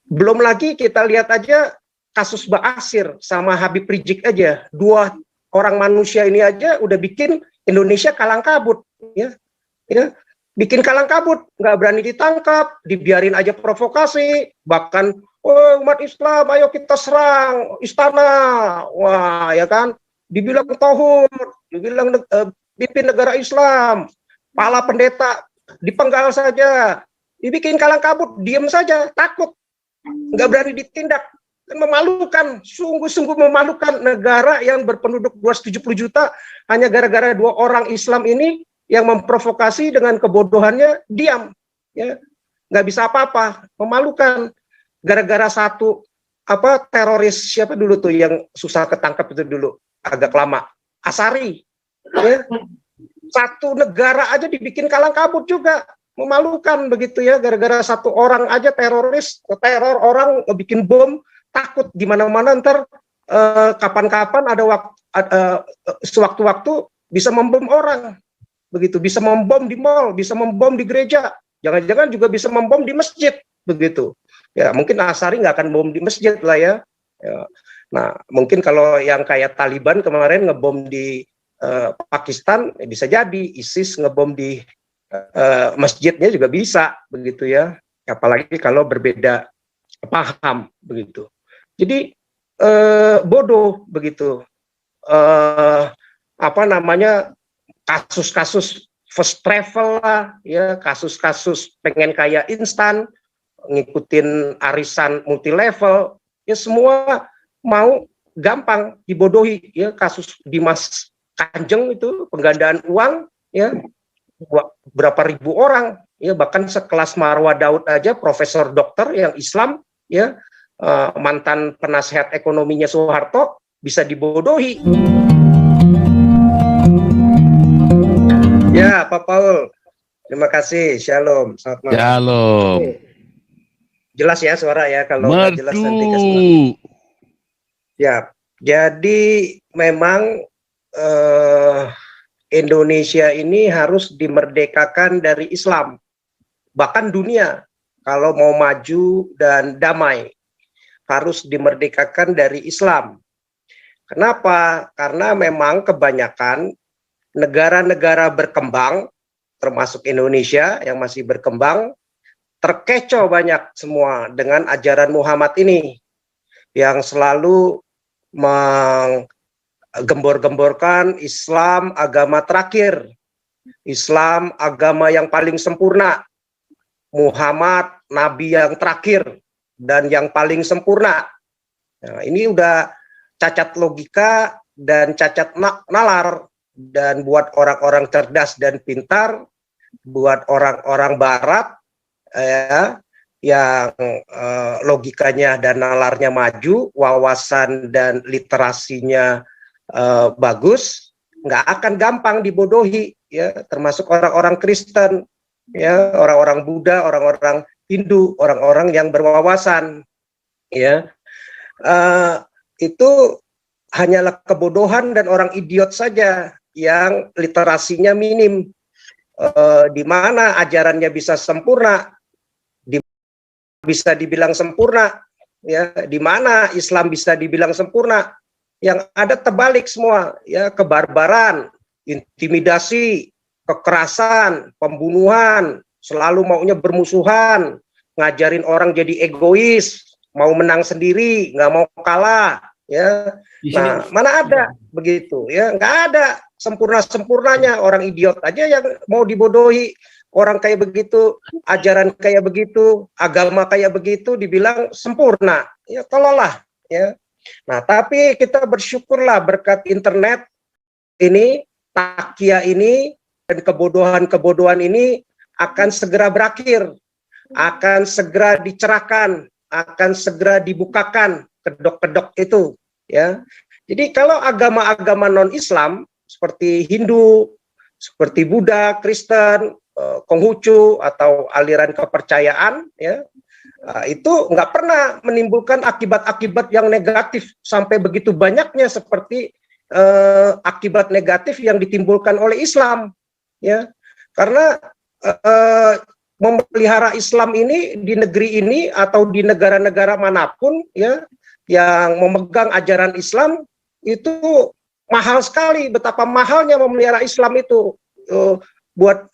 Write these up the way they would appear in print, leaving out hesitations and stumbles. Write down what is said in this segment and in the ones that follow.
Belum lagi kita lihat aja kasus Ba'asyir sama Habib Rizik aja, dua orang manusia ini aja udah bikin Indonesia kalang kabut, ya, bikin kalang kabut, nggak berani ditangkap, dibiarin aja provokasi, bahkan oh umat Islam, ayo kita serang istana, wah ya kan, dibilang tauhid, dibilang pimpin negara Islam, pala pendeta dipenggal saja, dibikin kalang kabut, diem saja, takut, nggak berani ditindak. Memalukan, sungguh-sungguh memalukan negara yang berpenduduk 270 juta hanya gara-gara dua orang Islam ini yang memprovokasi dengan kebodohannya diam, ya, nggak bisa apa-apa, memalukan. Gara-gara satu teroris siapa dulu tuh yang susah ketangkap itu dulu agak lama, Asari, ya, satu negara aja dibikin kalang kabut juga, memalukan begitu ya, gara-gara satu orang aja teroris, teror orang bikin bom. Takut di mana-mana ntar kapan-kapan ada sewaktu-waktu bisa membom orang, begitu, bisa membom di mall, bisa membom di gereja, jangan-jangan juga bisa membom di masjid, begitu. Ya mungkin Asari nggak akan bom di masjid lah ya. Nah mungkin kalau yang kayak Taliban kemarin ngebom di Pakistan, bisa jadi ISIS ngebom di masjidnya juga bisa, begitu ya. Apalagi kalau berbeda paham, begitu. Jadi bodoh begitu, kasus-kasus first travel lah, ya, kasus-kasus pengen kaya instan, ngikutin arisan multi level, ya semua mau gampang dibodohi, ya, kasus Dimas Kanjeng itu penggandaan uang, ya, berapa ribu orang, ya, bahkan sekelas Marwah Daud aja, profesor dokter yang Islam, ya, mantan penasehat ekonominya Soeharto bisa dibodohi. Ya, Pak Paul, terima kasih. Shalom. Selamat malam. Shalom. Jelas ya suara ya, kalau nggak jelas nanti kasih. Ya, jadi memang Indonesia ini harus dimerdekakan dari Islam, bahkan dunia kalau mau maju dan damai harus dimerdekakan dari Islam. Kenapa? Karena memang kebanyakan negara-negara berkembang, termasuk Indonesia yang masih berkembang, terkecoh banyak semua dengan ajaran Muhammad ini, yang selalu menggembor-gemborkan Islam agama terakhir, Islam agama yang paling sempurna, Muhammad nabi yang terakhir dan yang paling sempurna. Nah, ini udah cacat logika dan cacat nalar, dan buat orang-orang cerdas dan pintar, buat orang-orang barat ya, yang logikanya dan nalarnya maju, wawasan dan literasinya bagus, nggak akan gampang dibodohi, ya, termasuk orang-orang Kristen, ya, orang-orang Buddha, orang-orang Hindu, orang-orang yang berwawasan, ya, itu hanyalah kebodohan dan orang idiot saja yang literasinya minim, di mana ajarannya bisa sempurna, bisa dibilang sempurna, ya, di mana Islam bisa dibilang sempurna, yang ada terbalik semua, ya, kebarbaran, intimidasi, kekerasan, pembunuhan, selalu maunya bermusuhan, ngajarin orang jadi egois, mau menang sendiri, nggak mau kalah, ya. Nah, mana ada begitu, ya, nggak ada sempurna-sempurnanya, orang idiot aja yang mau dibodohi. Orang kayak begitu, ajaran kayak begitu, agama kayak begitu dibilang sempurna, ya tolonglah, ya. Nah, tapi kita bersyukurlah berkat internet ini, takia ini, dan kebodohan-kebodohan ini akan segera berakhir, akan segera dicerahkan, akan segera dibukakan kedok-kedok itu, ya. Jadi kalau agama-agama non-Islam seperti Hindu, seperti Buddha, Kristen, Konghucu atau aliran kepercayaan, ya, itu nggak pernah menimbulkan akibat-akibat yang negatif sampai begitu banyaknya seperti akibat negatif yang ditimbulkan oleh Islam, ya, karena memelihara Islam ini di negeri ini atau di negara-negara manapun ya yang memegang ajaran Islam itu mahal sekali. Betapa mahalnya memelihara Islam itu buat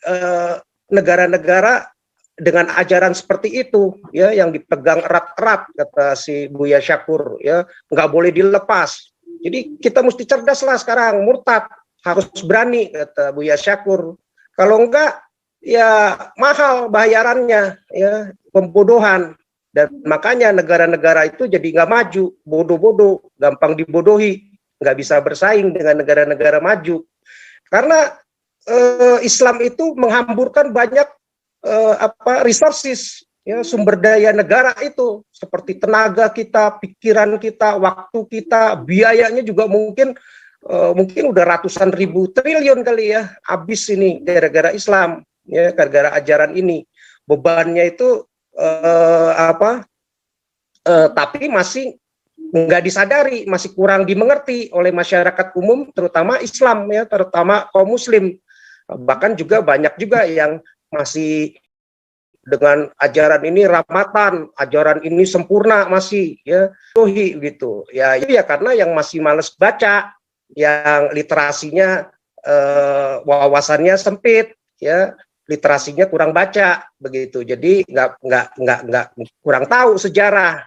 negara-negara dengan ajaran seperti itu ya, yang dipegang erat-erat, kata si Buya Syakur ya, nggak boleh dilepas. Jadi kita mesti cerdas lah sekarang, murtad harus berani, kata Buya Syakur. Kalau enggak ya mahal bayarannya ya, pembodohan. Dan makanya negara-negara itu jadi nggak maju, bodoh-bodoh, gampang dibodohi, nggak bisa bersaing dengan negara-negara maju. Karena Islam itu menghamburkan banyak resources ya, sumber daya negara itu, seperti tenaga kita, pikiran kita, waktu kita, biayanya juga mungkin udah ratusan ribu triliun kali ya habis ini gara-gara Islam ya, gara-gara ajaran ini. Bebannya itu tapi masih nggak disadari, masih kurang dimengerti oleh masyarakat umum, terutama Islam ya, terutama kaum Muslim. Bahkan juga banyak juga yang masih dengan ajaran ini ramatan, ajaran ini sempurna masih ya, gitu ya. Itu ya karena yang masih males baca, yang literasinya wawasannya sempit ya, literasinya kurang baca begitu. Jadi nggak kurang tahu sejarah,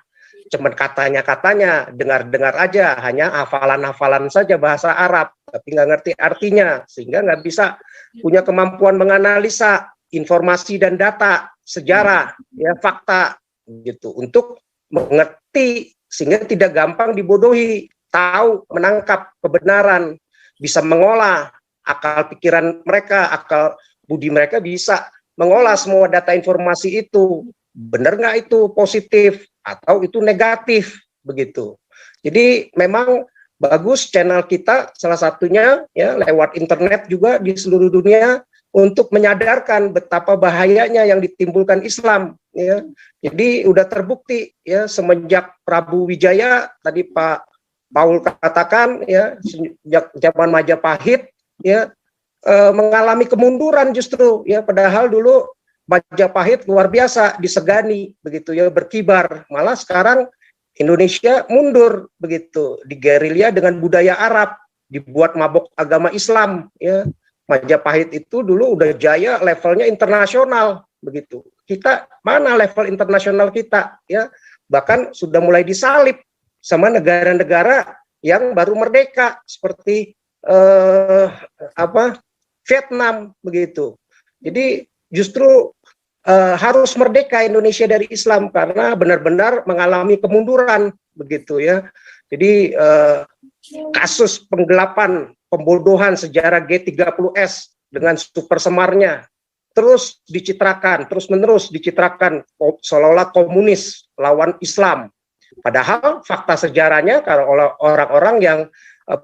cuman katanya dengar aja, hanya hafalan saja bahasa Arab, tapi nggak ngerti artinya, sehingga nggak bisa punya kemampuan menganalisa informasi dan data sejarah ya, fakta gitu, untuk mengerti sehingga tidak gampang dibodohi, tahu menangkap kebenaran, bisa mengolah akal pikiran mereka, akal budi mereka bisa mengolah semua data informasi itu, benar nggak itu positif atau itu negatif begitu. Jadi memang bagus channel kita, salah satunya ya lewat internet juga di seluruh dunia, untuk menyadarkan betapa bahayanya yang ditimbulkan Islam ya. Jadi udah terbukti ya, semenjak Prabu Wijaya tadi Pak Paul katakan ya, sejak zaman Majapahit ya, mengalami kemunduran justru ya, padahal dulu Majapahit luar biasa disegani begitu ya, berkibar. Malah sekarang Indonesia mundur begitu, digerilya dengan budaya Arab, dibuat mabok agama Islam ya. Majapahit itu dulu udah jaya, levelnya internasional begitu. Kita mana level internasional kita ya? Bahkan sudah mulai disalib sama negara-negara yang baru merdeka seperti Vietnam begitu. Jadi justru harus merdeka Indonesia dari Islam karena benar-benar mengalami kemunduran begitu ya. Jadi kasus penggelapan, pembodohan sejarah G30S dengan super semarnya terus dicitrakan, terus-menerus dicitrakan seolah-olah komunis lawan Islam. Padahal fakta sejarahnya kalau orang-orang yang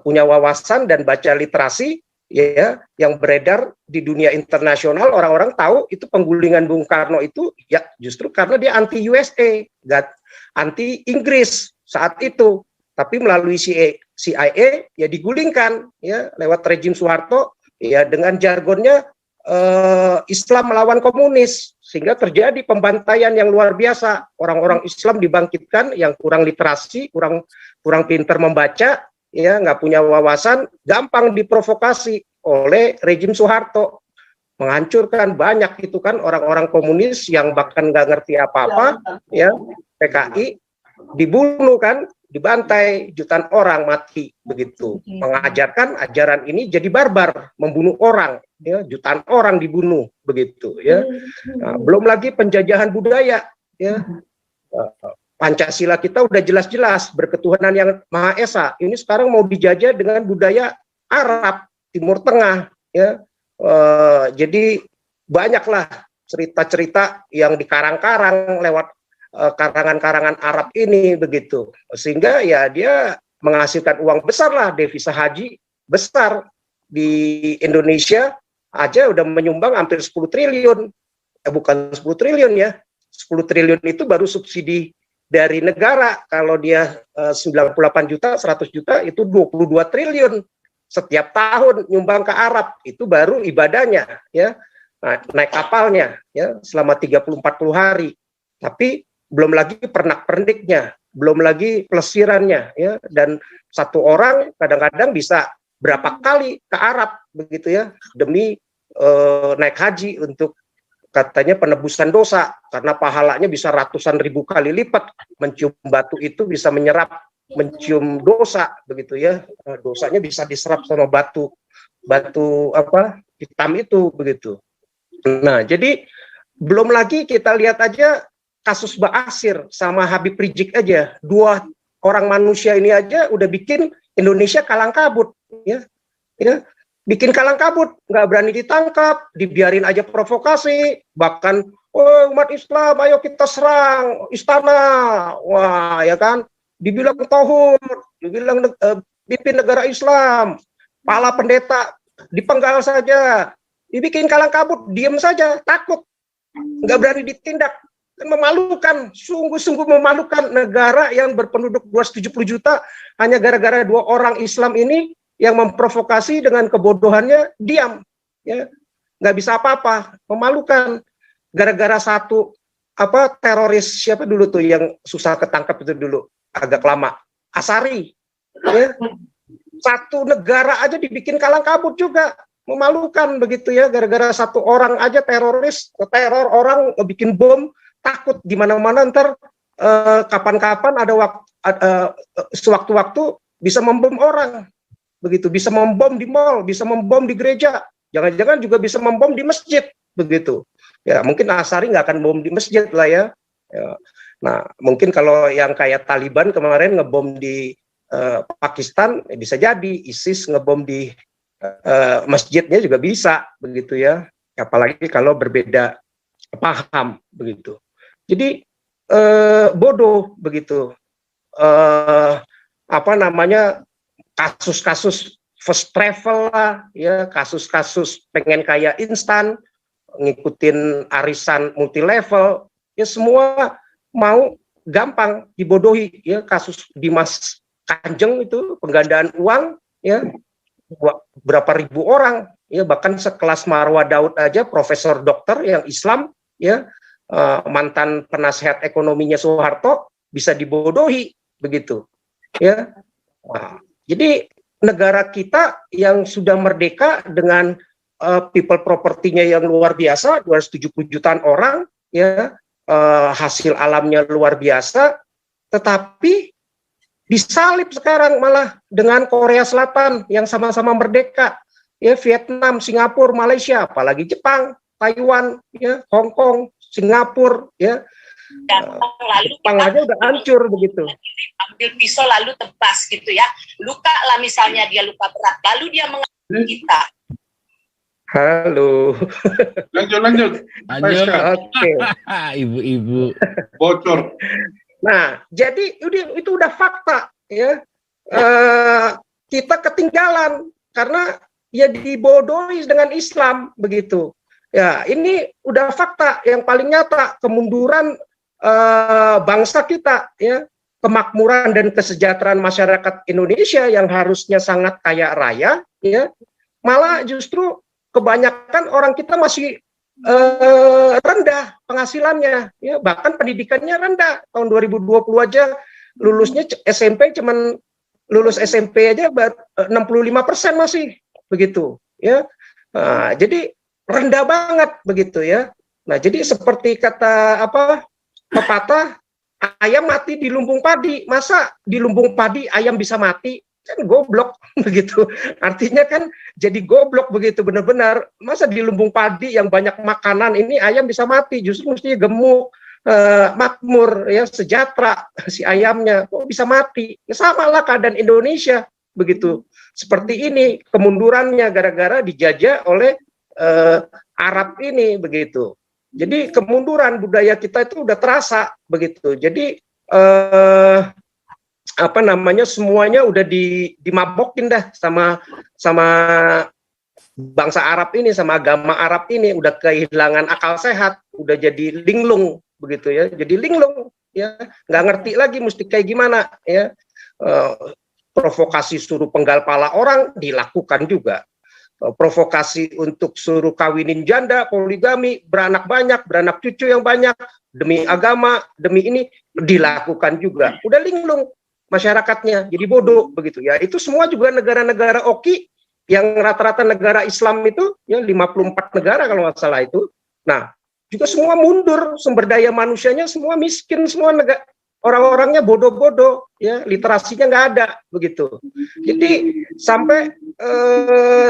punya wawasan dan baca literasi ya, yang beredar di dunia internasional, orang-orang tahu itu penggulingan Bung Karno itu ya justru karena dia anti USA, anti Inggris saat itu. Tapi melalui CIA ya digulingkan ya lewat rejim Soeharto ya, dengan jargonnya Islam melawan komunis, sehingga terjadi pembantaian yang luar biasa. Orang-orang Islam dibangkitkan yang kurang literasi, kurang pintar membaca ya, nggak punya wawasan, gampang diprovokasi oleh rejim Soeharto, menghancurkan banyak itu kan orang-orang komunis yang bahkan nggak ngerti apa-apa ya, PKI dibunuh kan, dibantai, jutaan orang mati begitu. Mengajarkan ajaran ini jadi barbar, membunuh orang ya, jutaan orang dibunuh begitu ya. Nah, belum lagi penjajahan budaya ya. Pancasila kita udah jelas-jelas berketuhanan yang Maha Esa, ini sekarang mau dijajah dengan budaya Arab Timur Tengah ya. Jadi banyaklah cerita-cerita yang dikarang-karang lewat karangan-karangan Arab ini begitu, sehingga ya dia menghasilkan uang besar lah, devisa haji besar di Indonesia aja udah menyumbang hampir 10 triliun, bukan 10 triliun ya, 10 triliun itu baru subsidi dari negara. Kalau dia 98 juta, 100 juta itu 22 triliun setiap tahun nyumbang ke Arab, itu baru ibadahnya ya. naik kapalnya ya selama 30-40 hari. Tapi belum lagi pernak-perniknya, belum lagi pelesirannya ya, dan satu orang kadang-kadang bisa berapa kali ke Arab begitu ya demi naik haji untuk katanya penebusan dosa, karena pahalanya bisa ratusan ribu kali lipat. Mencium batu itu bisa mencium dosa begitu ya, dosanya bisa diserap sama batu apa hitam itu begitu. Nah, jadi belum lagi kita lihat aja kasus Ba'asyir sama Habib Rizik aja, dua orang manusia ini aja udah bikin Indonesia kalang kabut ya bikin kalang kabut, nggak berani ditangkap, dibiarin aja provokasi, bahkan oh umat Islam ayo kita serang istana, wah ya kan, dibilang tauhid, dibilang pimpin negara Islam, pala pendeta dipenggal saja, dibikin kalang kabut, diem saja, takut, nggak berani ditindak. Memalukan, sungguh-sungguh memalukan, negara yang berpenduduk 270 juta hanya gara-gara dua orang Islam ini yang memprovokasi dengan kebodohannya diam, ya nggak bisa apa-apa, memalukan. Gara-gara satu apa teroris siapa dulu tuh yang susah ketangkap itu dulu agak lama, Asari, ya satu negara aja dibikin kalang kabut juga, memalukan begitu ya, gara-gara satu orang aja teroris, teror orang bikin bom, takut di mana-mana ntar kapan-kapan ada sewaktu-waktu bisa membom orang. Begitu, bisa membom di mall, bisa membom di gereja, jangan-jangan juga bisa membom di masjid, begitu. Ya mungkin Asari nggak akan bom di masjid lah ya. Nah mungkin kalau yang kayak Taliban kemarin ngebom di Pakistan, bisa jadi ISIS ngebom di masjidnya juga bisa, begitu ya. Apalagi kalau berbeda paham, begitu. Jadi bodoh, begitu. Apa namanya? Kasus-kasus first travel lah, ya kasus-kasus pengen kaya instan, ngikutin arisan multi level, ya semua mau gampang dibodohi, ya kasus Dimas Kanjeng itu penggandaan uang, ya berapa ribu orang, ya bahkan sekelas Marwah Daud aja, profesor dokter yang Islam, ya mantan penasehat ekonominya Soeharto bisa dibodohi, begitu, ya. Nah, jadi negara kita yang sudah merdeka dengan people propertinya yang luar biasa, 270 jutaan orang, ya hasil alamnya luar biasa, tetapi disalib sekarang malah dengan Korea Selatan yang sama-sama merdeka, ya Vietnam, Singapura, Malaysia, apalagi Jepang, Taiwan, ya Hong Kong, Singapura, ya. Lalu Jepang aja udah hancur begitu. Ambil pisau lalu tebas gitu ya. Luka lah misalnya dia luka berat, lalu dia mengambil kita. Halo. Lanjut. Oke. Ibu-ibu. Bocor. Nah, jadi itu udah fakta ya. Kita ketinggalan karena ya dibodohi dengan Islam begitu. Ya, ini udah fakta yang paling nyata, kemunduran bangsa kita, ya, kemakmuran dan kesejahteraan masyarakat Indonesia yang harusnya sangat kaya raya, ya, malah justru kebanyakan orang kita masih rendah penghasilannya, ya, bahkan pendidikannya rendah. Tahun 2020 aja lulusnya SMP cuman lulus SMP aja 65% masih begitu, ya. Nah, jadi rendah banget begitu ya. Nah, jadi seperti kata pepatah, ayam mati di lumbung padi, masa di lumbung padi ayam bisa mati? Kan goblok begitu. Artinya kan jadi goblok begitu, benar-benar. Masa di lumbung padi yang banyak makanan ini ayam bisa mati? Justru mestinya gemuk, makmur, ya sejahtera si ayamnya. Kok bisa mati? Ya sama lah keadaan Indonesia begitu. Seperti ini kemundurannya gara-gara dijajah oleh Arab ini begitu. Jadi kemunduran budaya kita itu udah terasa begitu. Jadi semuanya udah dimabokin dah sama bangsa Arab ini, sama agama Arab ini, udah kehilangan akal sehat, udah jadi linglung begitu ya. Jadi linglung ya, nggak ngerti lagi mesti kayak gimana ya. Provokasi suruh penggal pala orang dilakukan juga. provokasi untuk suruh kawinin janda, poligami, beranak banyak, beranak cucu yang banyak, demi agama, demi ini dilakukan juga. Udah linglung masyarakatnya, jadi bodoh begitu ya. Itu semua juga negara-negara oki yang rata-rata negara Islam itu, ya 54 negara kalau nggak salah itu. Nah, juga semua mundur, sumber daya manusianya semua miskin, semua negara orang-orangnya bodoh-bodoh, ya literasinya nggak ada begitu. Jadi sampai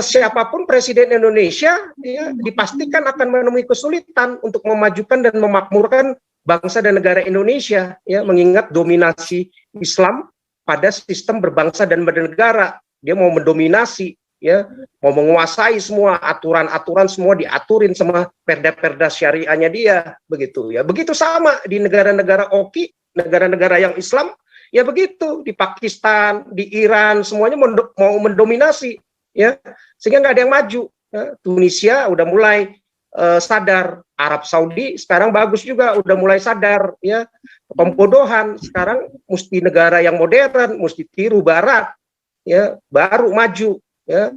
siapapun presiden Indonesia ya dipastikan akan menemui kesulitan untuk memajukan dan memakmurkan bangsa dan negara Indonesia, ya mengingat dominasi Islam pada sistem berbangsa dan bernegara. Dia mau mendominasi, ya mau menguasai semua aturan-aturan, semua diaturin sama perda-perda syariahnya dia begitu ya. Begitu sama di negara-negara oki, negara-negara yang Islam, ya begitu di Pakistan, di Iran, semuanya mau mendominasi, ya sehingga nggak ada yang maju. Ya. Tunisia udah mulai sadar, Arab Saudi sekarang bagus juga, udah mulai sadar, ya pembodohan sekarang mesti negara yang modern, mesti tiru Barat, ya baru maju. Ya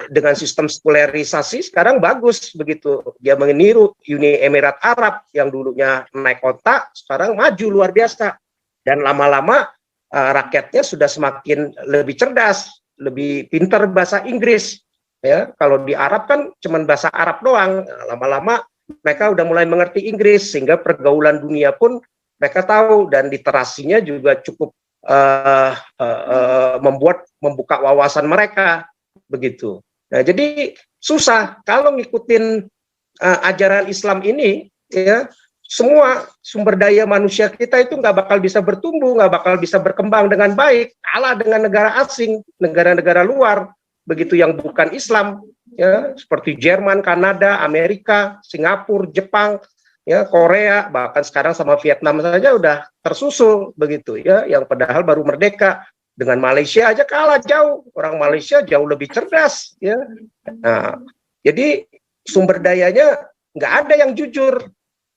dengan sistem sekularisasi sekarang bagus begitu, dia meniru Uni Emirat Arab yang dulunya naik kota sekarang maju luar biasa, dan lama-lama rakyatnya sudah semakin lebih cerdas, lebih pintar bahasa Inggris, ya kalau di Arab kan cuman bahasa Arab doang, lama-lama mereka udah mulai mengerti Inggris sehingga pergaulan dunia pun mereka tahu, dan literasinya juga cukup membuka wawasan mereka begitu. Nah, jadi susah kalau ngikutin ajaran Islam ini, ya semua sumber daya manusia kita itu nggak bakal bisa bertumbuh, nggak bakal bisa berkembang dengan baik, kalah dengan negara asing, negara-negara luar begitu yang bukan Islam, ya seperti Jerman, Kanada, Amerika, Singapura, Jepang, ya Korea, bahkan sekarang sama Vietnam saja udah tersusul begitu ya, yang padahal baru merdeka. Dengan Malaysia aja kalah jauh, orang Malaysia jauh lebih cerdas ya. Nah, jadi sumber dayanya nggak ada yang jujur,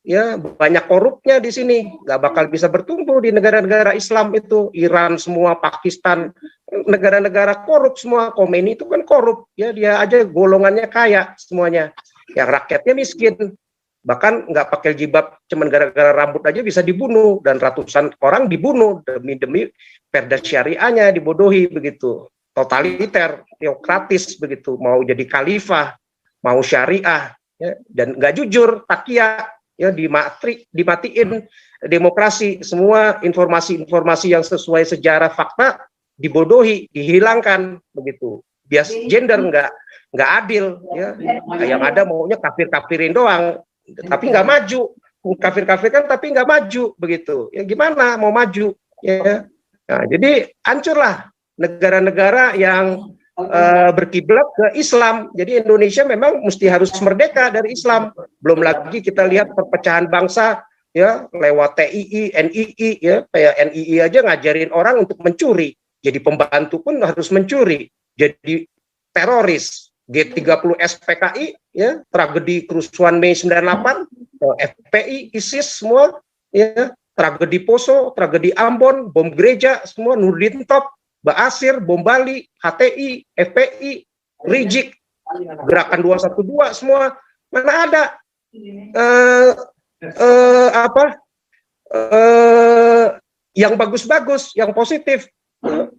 ya banyak korupnya di sini, nggak bakal bisa bertumbuh di negara-negara Islam itu. Iran semua, Pakistan, negara-negara korup semua. Khomeini itu kan korup, ya dia aja golongannya kaya semuanya, yang rakyatnya miskin. Bahkan nggak pakai jilbab, cuman gara-gara rambut aja bisa dibunuh, dan ratusan orang dibunuh demi perda syariahnya, dibodohi begitu, totaliter, teokratis begitu, mau jadi khalifah, mau syariah, ya, dan nggak jujur, takia, ya dimatiin demokrasi, semua informasi-informasi yang sesuai sejarah fakta dibodohi, dihilangkan begitu, bias gender nggak adil, ya, yang ada maunya kafir-kafirin doang. Tapi nggak maju, kafir-kafir kan tapi nggak maju begitu, ya gimana mau maju, ya. Nah, jadi hancurlah negara-negara yang berkiblat ke Islam. Jadi Indonesia memang mesti harus merdeka dari Islam. Belum lagi kita lihat perpecahan bangsa, ya lewat TII, NII, ya kayak NII aja ngajarin orang untuk mencuri, jadi pembantu pun harus mencuri, jadi teroris. G30 SPKI, ya tragedi kerusuhan Mei 98, FPI, ISIS semua, ya tragedi Poso, tragedi Ambon, bom gereja semua, Nurdin Top, Ba'asir, bom Bali, HTI, FPI, Rijik, gerakan 212 semua, mana ada yang bagus-bagus, yang positif,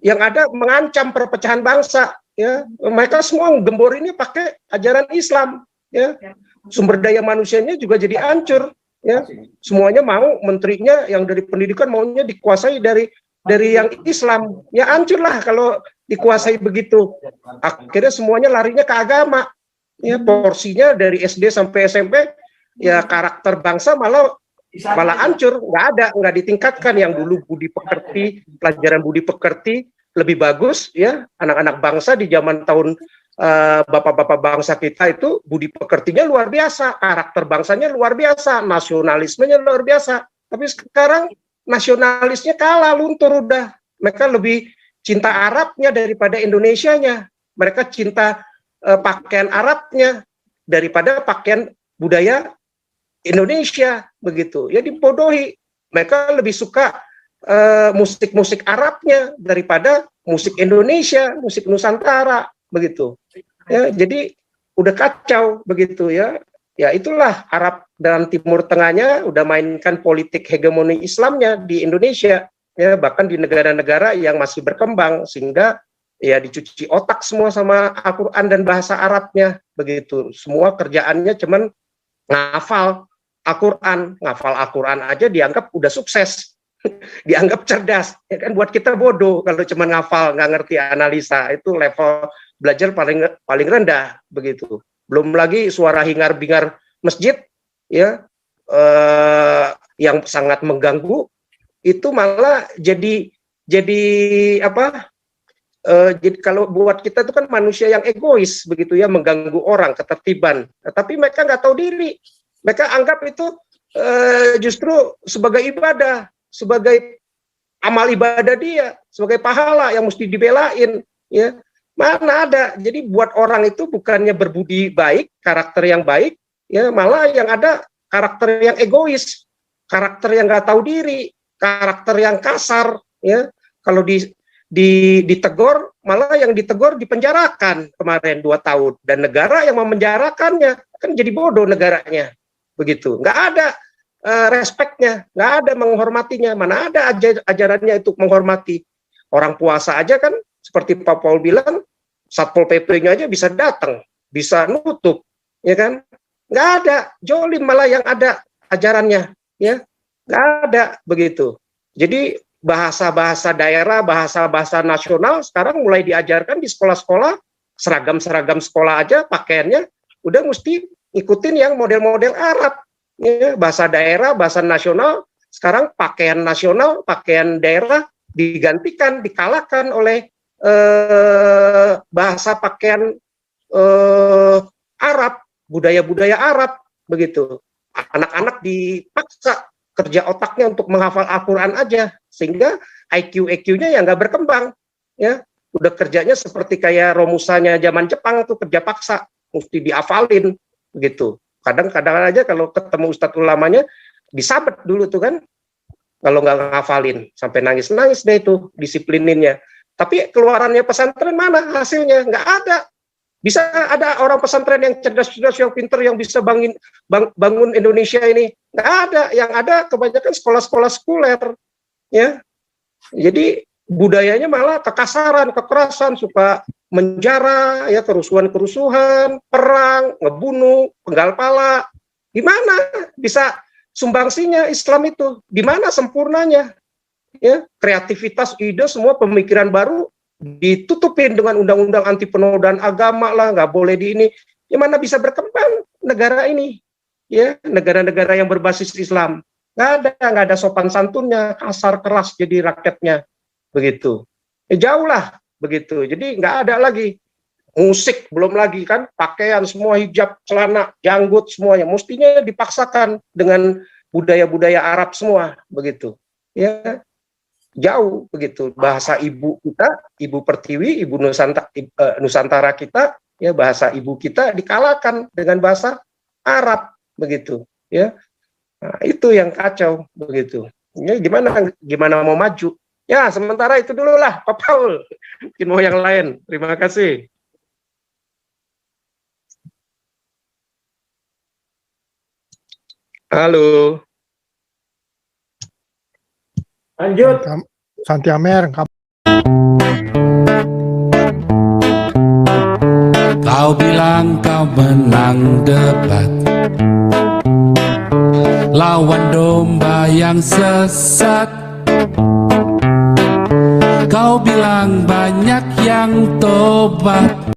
yang ada mengancam perpecahan bangsa. Ya, mereka semua gembor ini pakai ajaran Islam, ya. Sumber daya manusianya juga jadi hancur, ya. Semuanya mau menterinya yang dari pendidikan maunya dikuasai dari yang Islam. Ya hancurlah kalau dikuasai begitu. Akhirnya semuanya larinya ke agama. Ya, porsinya dari SD sampai SMP, ya karakter bangsa malah hancur, nggak ditingkatkan. Yang dulu budi pekerti, pelajaran budi pekerti lebih bagus, ya anak-anak bangsa di zaman tahun bapak-bapak bangsa kita itu budi pekertinya luar biasa, karakter bangsanya luar biasa, nasionalismenya luar biasa. Tapi sekarang nasionalisnya kalah, luntur udah. Mereka lebih cinta Arabnya daripada Indonesianya. Mereka cinta pakaian Arabnya daripada pakaian budaya Indonesia begitu. Ya dibodohi. Mereka lebih suka musik-musik Arabnya daripada musik Indonesia, musik Nusantara. begitu. Ya, jadi udah kacau begitu ya. Ya itulah Arab dan Timur Tengahnya udah mainkan politik hegemoni Islamnya di Indonesia, ya bahkan di negara-negara yang masih berkembang, sehingga ya dicuci otak semua sama Al-Quran dan bahasa Arabnya begitu. Semua kerjaannya cuman ngafal Al-Quran aja dianggap udah sukses, dianggap cerdas, ya kan. Buat kita bodoh kalau cuma ngafal, nggak ngerti analisa, itu level belajar paling rendah begitu. Belum lagi suara hingar-bingar masjid, ya yang sangat mengganggu, itu malah jadi apa? Jadi kalau buat kita itu kan manusia yang egois begitu ya, mengganggu orang, ketertiban. Tapi mereka nggak tahu diri, mereka anggap itu justru sebagai ibadah, sebagai amal ibadah dia, sebagai pahala yang mesti dibelain, ya. Mana ada. Jadi buat orang itu bukannya berbudi baik, karakter yang baik, ya malah yang ada karakter yang egois, karakter yang nggak tahu diri, karakter yang kasar, ya. Kalau ditegur, malah yang ditegur dipenjarakan kemarin 2 tahun, dan negara yang memenjarakannya kan jadi bodoh negaranya, begitu. Nggak ada respeknya, nggak ada menghormatinya. Mana ada ajarannya itu menghormati. Orang puasa aja kan seperti Pak Paul bilang, Satpol PP-nya aja bisa datang, bisa nutup, ya kan? Nggak ada, jolim malah yang ada ajarannya, ya nggak ada begitu. Jadi bahasa-bahasa daerah, bahasa-bahasa nasional sekarang mulai diajarkan di sekolah-sekolah, seragam sekolah aja pakaiannya udah mesti ikutin yang model-model Arab, ya, bahasa daerah, bahasa nasional. Sekarang pakaian nasional, pakaian daerah digantikan, dikalahkan oleh bahasa pakaian Arab, budaya-budaya Arab begitu. Anak-anak dipaksa kerja otaknya untuk menghafal Al-Quran aja, sehingga IQ-nya yang nggak berkembang, ya. Udah kerjanya seperti kayak romusanya zaman Jepang tuh, kerja paksa, mesti dihafalin begitu. Kadang-kadang aja kalau ketemu ustadz ulamanya disabet dulu tuh kan, kalau nggak ngafalin, sampai nangis-nangis deh itu disiplininnya. Tapi keluarannya pesantren mana hasilnya? Nggak ada. Bisa ada orang pesantren yang cerdas-cerdas, yang pinter, yang bisa bangun Indonesia ini. Nggak ada. Yang ada kebanyakan sekolah-sekolah sekuler, ya. Jadi budayanya malah kekasaran, kekerasan, suka menjara, ya, kerusuhan-kerusuhan, perang, ngebunuh, penggal pala. Gimana bisa sumbangsinya Islam itu? Di mana sempurnanya? Ya, kreativitas, ide, semua pemikiran baru ditutupin dengan undang-undang anti penodaan agama lah, nggak boleh di ini. Gimana bisa berkembang negara ini? Ya, negara-negara yang berbasis Islam nggak ada sopan santunnya, kasar keras jadi rakyatnya begitu. Jauh lah begitu. Jadi nggak ada lagi musik, belum lagi kan pakaian semua hijab, celana, janggut semuanya mestinya dipaksakan dengan budaya-budaya Arab semua begitu. Ya, jauh begitu. Bahasa ibu kita, ibu pertiwi, ibu Nusantara kita, ya, bahasa ibu kita dikalahkan dengan bahasa Arab begitu, ya. Nah, itu yang kacau begitu. Ya, gimana mau maju? Ya, sementara itu dulu lah Pak Paul. Mungkin mau yang lain. Terima kasih. Halo. Lanjut. Santi Amer. Kau bilang kau menang debat, lawan domba yang sesat. Kau bilang banyak yang tobat.